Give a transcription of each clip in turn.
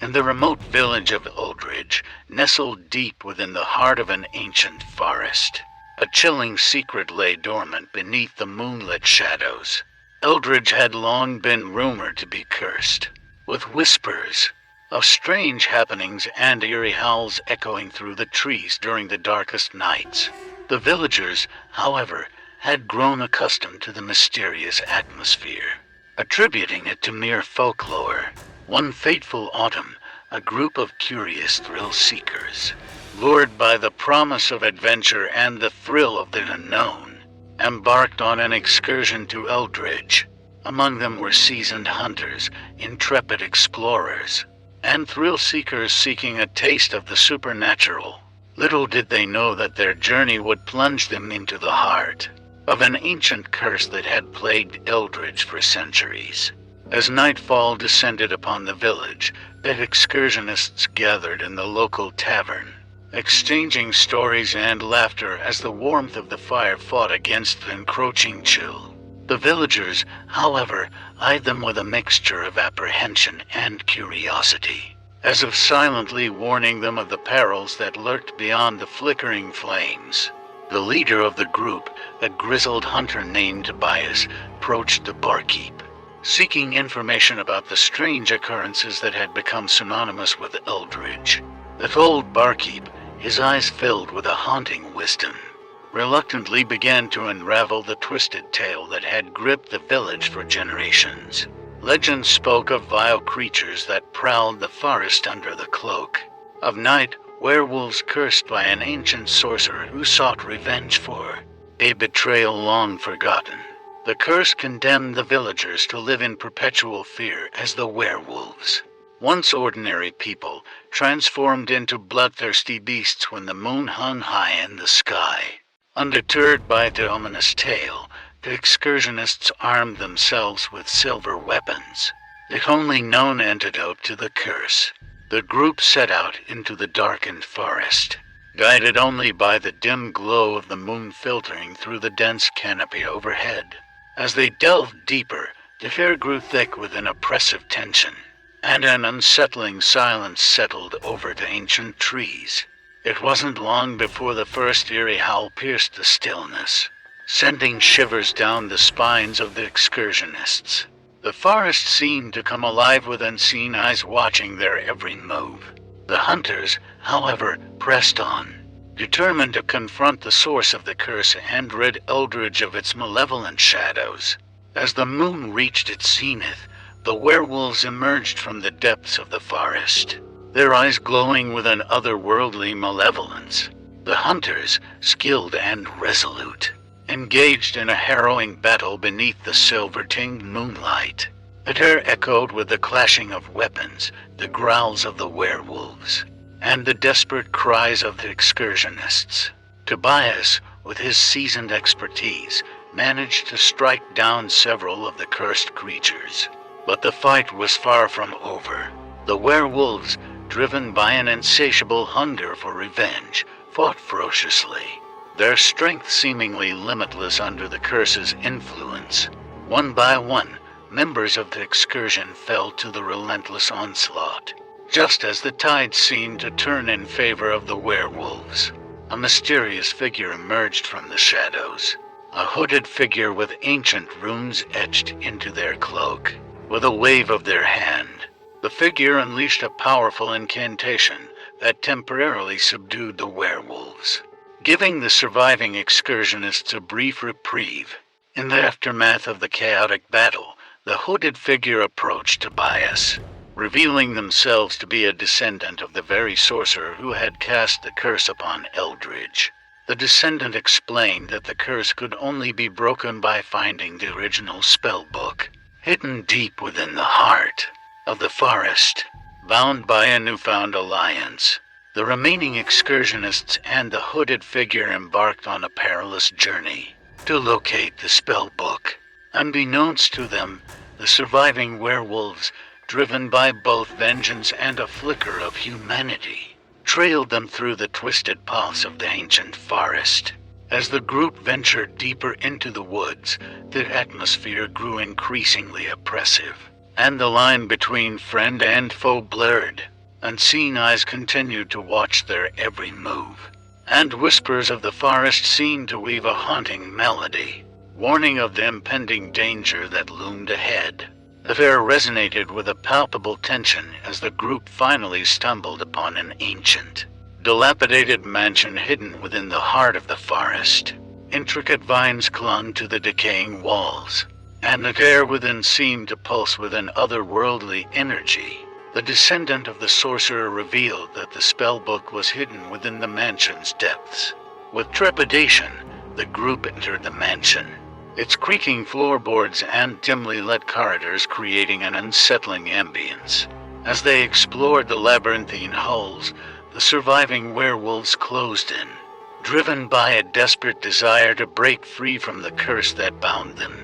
In the remote village of Eldridge, nestled deep within the heart of an ancient forest, a chilling secret lay dormant beneath the moonlit shadows. Eldridge had long been rumored to be cursed, with whispers of strange happenings and eerie howls echoing through the trees during the darkest nights. The villagers, however, had grown accustomed to the mysterious atmosphere, attributing it to mere folklore. One fateful autumn, a group of curious thrill-seekers, lured by the promise of adventure and the thrill of the unknown, embarked on an excursion to Eldridge. Among them were seasoned hunters, intrepid explorers, and thrill-seekers seeking a taste of the supernatural. Little did they know that their journey would plunge them into the heart of an ancient curse that had plagued Eldridge for centuries. As nightfall descended upon the village, the excursionists gathered in the local tavern, exchanging stories and laughter as the warmth of the fire fought against the encroaching chill. The villagers, however, eyed them with a mixture of apprehension and curiosity, as if silently warning them of the perils that lurked beyond the flickering flames. The leader of the group, a grizzled hunter named Tobias, approached the barkeep, seeking information about the strange occurrences that had become synonymous with Eldridge. The old barkeep, his eyes filled with a haunting wisdom, reluctantly began to unravel the twisted tale that had gripped the village for generations. Legend spoke of vile creatures that prowled the forest under the cloak of night, werewolves cursed by an ancient sorcerer who sought revenge for a betrayal long forgotten. The curse condemned the villagers to live in perpetual fear as the werewolves, once ordinary people, transformed into bloodthirsty beasts when the moon hung high in the sky. Undeterred by the ominous tale, the excursionists armed themselves with silver weapons, the only known antidote to the curse. The group set out into the darkened forest, guided only by the dim glow of the moon filtering through the dense canopy overhead. As they delved deeper, the air grew thick with an oppressive tension, and an unsettling silence settled over the ancient trees. It wasn't long before the first eerie howl pierced the stillness, sending shivers down the spines of the excursionists. The forest seemed to come alive with unseen eyes watching their every move. The hunters, however, pressed on, determined to confront the source of the curse and rid Eldridge of its malevolent shadows. As the moon reached its zenith, the werewolves emerged from the depths of the forest, their eyes glowing with an otherworldly malevolence. The hunters, skilled and resolute, engaged in a harrowing battle beneath the silver-tinged moonlight. The air echoed with the clashing of weapons, the growls of the werewolves, and the desperate cries of the excursionists. Tobias, with his seasoned expertise, managed to strike down several of the cursed creatures. But the fight was far from over. The werewolves, driven by an insatiable hunger for revenge, fought ferociously, their strength seemingly limitless under the curse's influence. One by one, members of the excursion fell to the relentless onslaught. Just as the tide seemed to turn in favor of the werewolves, a mysterious figure emerged from the shadows, a hooded figure with ancient runes etched into their cloak. With a wave of their hand, the figure unleashed a powerful incantation that temporarily subdued the werewolves, giving the surviving excursionists a brief reprieve. In the aftermath of the chaotic battle, the hooded figure approached Tobias, revealing themselves to be a descendant of the very sorcerer who had cast the curse upon Eldridge. The descendant explained that the curse could only be broken by finding the original spell book, hidden deep within the heart of the forest, bound by a newfound alliance. The remaining excursionists and the hooded figure embarked on a perilous journey to locate the spell book. Unbeknownst to them, the surviving werewolves, driven by both vengeance and a flicker of humanity, trailed them through the twisted paths of the ancient forest. As the group ventured deeper into the woods, the atmosphere grew increasingly oppressive, and the line between friend and foe blurred. Unseen eyes continued to watch their every move, and whispers of the forest seemed to weave a haunting melody, warning of the impending danger that loomed ahead. The air resonated with a palpable tension as the group finally stumbled upon an ancient, dilapidated mansion hidden within the heart of the forest. Intricate vines clung to the decaying walls, and the air within seemed to pulse with an otherworldly energy. The descendant of the sorcerer revealed that the spellbook was hidden within the mansion's depths. With trepidation, the group entered the mansion, its creaking floorboards and dimly lit corridors creating an unsettling ambience. As they explored the labyrinthine halls, the surviving werewolves closed in, driven by a desperate desire to break free from the curse that bound them.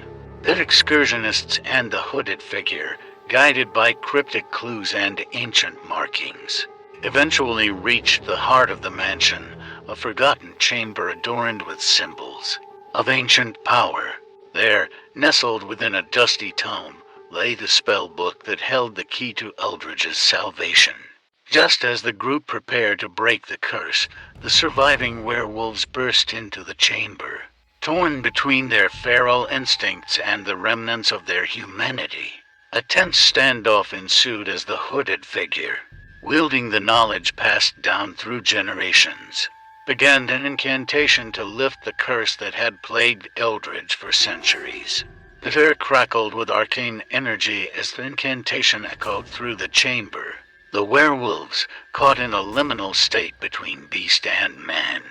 The excursionists and the hooded figure, guided by cryptic clues and ancient markings, eventually reached the heart of the mansion, a forgotten chamber adorned with symbols of ancient power. There, nestled within a dusty tome, lay the spell book that held the key to Eldridge's salvation. Just as the group prepared to break the curse, the surviving werewolves burst into the chamber, torn between their feral instincts and the remnants of their humanity. A tense standoff ensued as the hooded figure, wielding the knowledge passed down through generations, began an incantation to lift the curse that had plagued Eldridge for centuries. The air crackled with arcane energy as the incantation echoed through the chamber. The werewolves, caught in a liminal state between beast and man,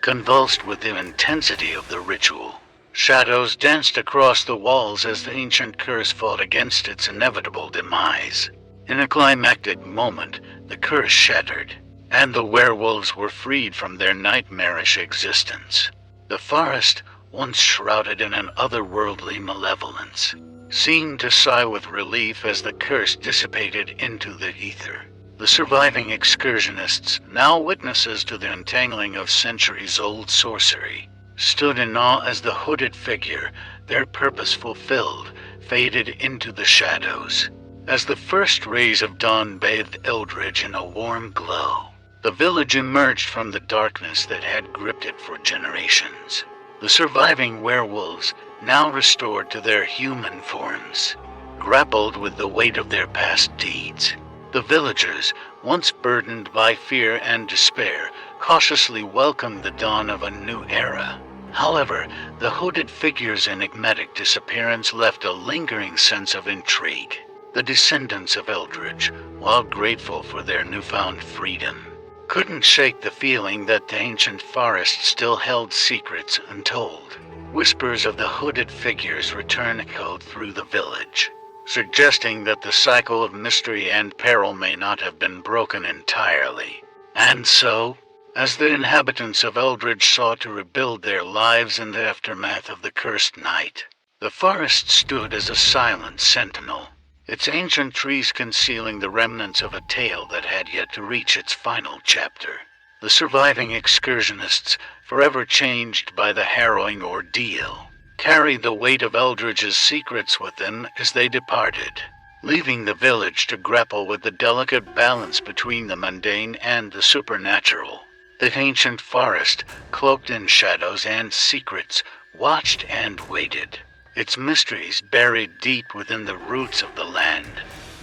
convulsed with the intensity of the ritual. Shadows danced across the walls as the ancient curse fought against its inevitable demise. In a climactic moment, the curse shattered, and the werewolves were freed from their nightmarish existence. The forest, once shrouded in an otherworldly malevolence, seemed to sigh with relief as the curse dissipated into the ether. The surviving excursionists, now witnesses to the untangling of centuries-old sorcery, stood in awe as the hooded figure, their purpose fulfilled, faded into the shadows. As the first rays of dawn bathed Eldridge in a warm glow, the village emerged from the darkness that had gripped it for generations. The surviving werewolves, now restored to their human forms, grappled with the weight of their past deeds. The villagers, once burdened by fear and despair, cautiously welcomed the dawn of a new era. However, the hooded figure's enigmatic disappearance left a lingering sense of intrigue. The descendants of Eldridge, while grateful for their newfound freedom, couldn't shake the feeling that the ancient forest still held secrets untold. Whispers of the hooded figure's return echoed through the village, suggesting that the cycle of mystery and peril may not have been broken entirely. And so, as the inhabitants of Eldridge sought to rebuild their lives in the aftermath of the cursed night, the forest stood as a silent sentinel, its ancient trees concealing the remnants of a tale that had yet to reach its final chapter. The surviving excursionists, forever changed by the harrowing ordeal, carried the weight of Eldridge's secrets with them as they departed, leaving the village to grapple with the delicate balance between the mundane and the supernatural. The ancient forest, cloaked in shadows and secrets, watched and waited, its mysteries buried deep within the roots of the land.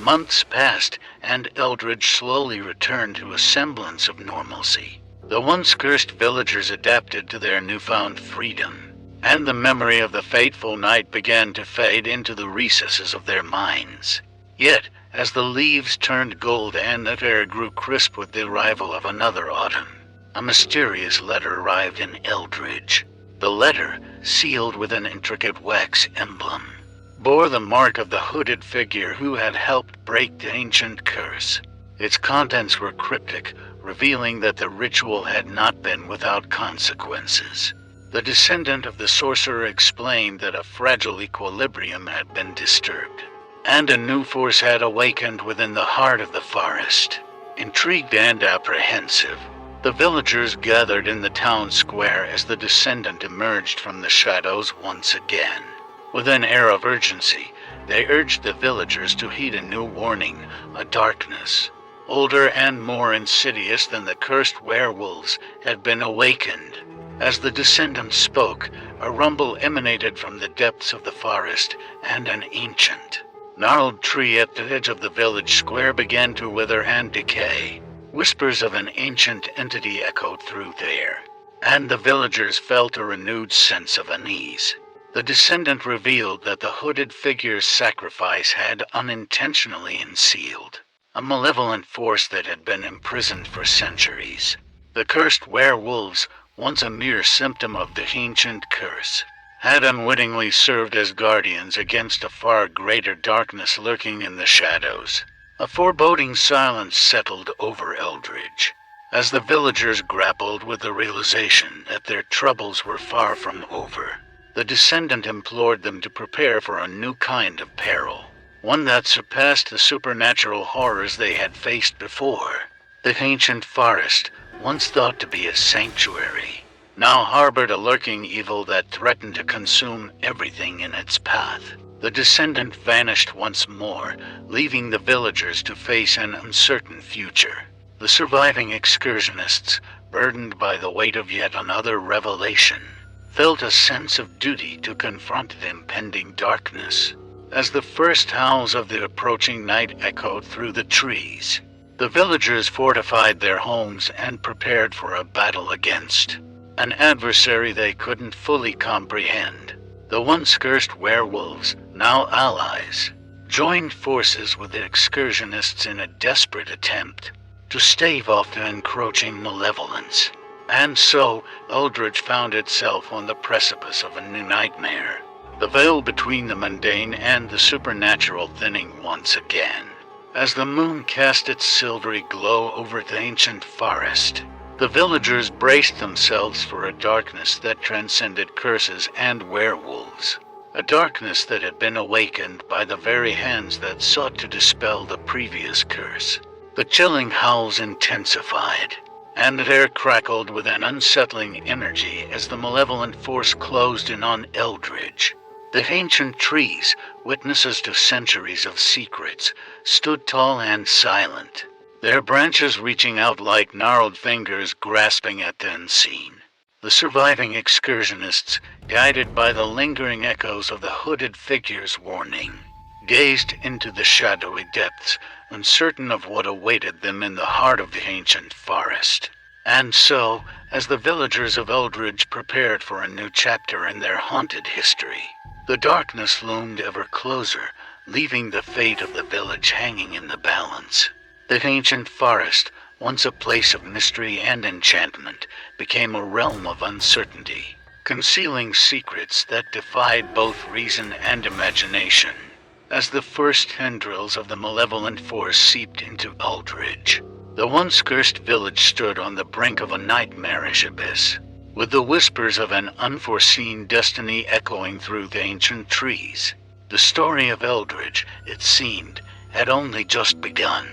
Months passed, and Eldridge slowly returned to a semblance of normalcy. The once cursed villagers adapted to their newfound freedom, and the memory of the fateful night began to fade into the recesses of their minds. Yet, as the leaves turned gold and the air grew crisp with the arrival of another autumn, a mysterious letter arrived in Eldridge. The letter, sealed with an intricate wax emblem, bore the mark of the hooded figure who had helped break the ancient curse. Its contents were cryptic, revealing that the ritual had not been without consequences. The descendant of the sorcerer explained that a fragile equilibrium had been disturbed, and a new force had awakened within the heart of the forest. Intrigued and apprehensive, the villagers gathered in the town square as the descendant emerged from the shadows once again. With an air of urgency, they urged the villagers to heed a new warning, a darkness, older and more insidious than the cursed werewolves, had been awakened. As the descendant spoke, a rumble emanated from the depths of the forest, and an ancient, gnarled tree at the edge of the village square began to wither and decay. Whispers of an ancient entity echoed through there, and the villagers felt a renewed sense of unease. The descendant revealed that the hooded figure's sacrifice had unintentionally unsealed a malevolent force that had been imprisoned for centuries. The cursed werewolves, once a mere symptom of the ancient curse, had unwittingly served as guardians against a far greater darkness lurking in the shadows. A foreboding silence settled over Eldridge, as the villagers grappled with the realization that their troubles were far from over. The descendant implored them to prepare for a new kind of peril, one that surpassed the supernatural horrors they had faced before. The ancient forest, once thought to be a sanctuary, now harbored a lurking evil that threatened to consume everything in its path. The descendant vanished once more, leaving the villagers to face an uncertain future. The surviving excursionists, burdened by the weight of yet another revelation, felt a sense of duty to confront the impending darkness. As the first howls of the approaching night echoed through the trees, the villagers fortified their homes and prepared for a battle against an adversary they couldn't fully comprehend. The once cursed werewolves, now allies, joined forces with the excursionists in a desperate attempt to stave off the encroaching malevolence. And so, Eldridge found itself on the precipice of a new nightmare, the veil between the mundane and the supernatural thinning once again. As the moon cast its silvery glow over the ancient forest, the villagers braced themselves for a darkness that transcended curses and werewolves, a darkness that had been awakened by the very hands that sought to dispel the previous curse. The chilling howls intensified, and the air crackled with an unsettling energy as the malevolent force closed in on Eldridge. The ancient trees, witnesses to centuries of secrets, stood tall and silent, their branches reaching out like gnarled fingers grasping at the unseen. The surviving excursionists, guided by the lingering echoes of the hooded figure's warning, gazed into the shadowy depths, uncertain of what awaited them in the heart of the ancient forest. And so, as the villagers of Eldridge prepared for a new chapter in their haunted history, the darkness loomed ever closer, leaving the fate of the village hanging in the balance. The ancient forest, once a place of mystery and enchantment, became a realm of uncertainty, concealing secrets that defied both reason and imagination. As the first tendrils of the malevolent force seeped into Eldridge, the once cursed village stood on the brink of a nightmarish abyss, with the whispers of an unforeseen destiny echoing through the ancient trees. The story of Eldridge, it seemed, had only just begun.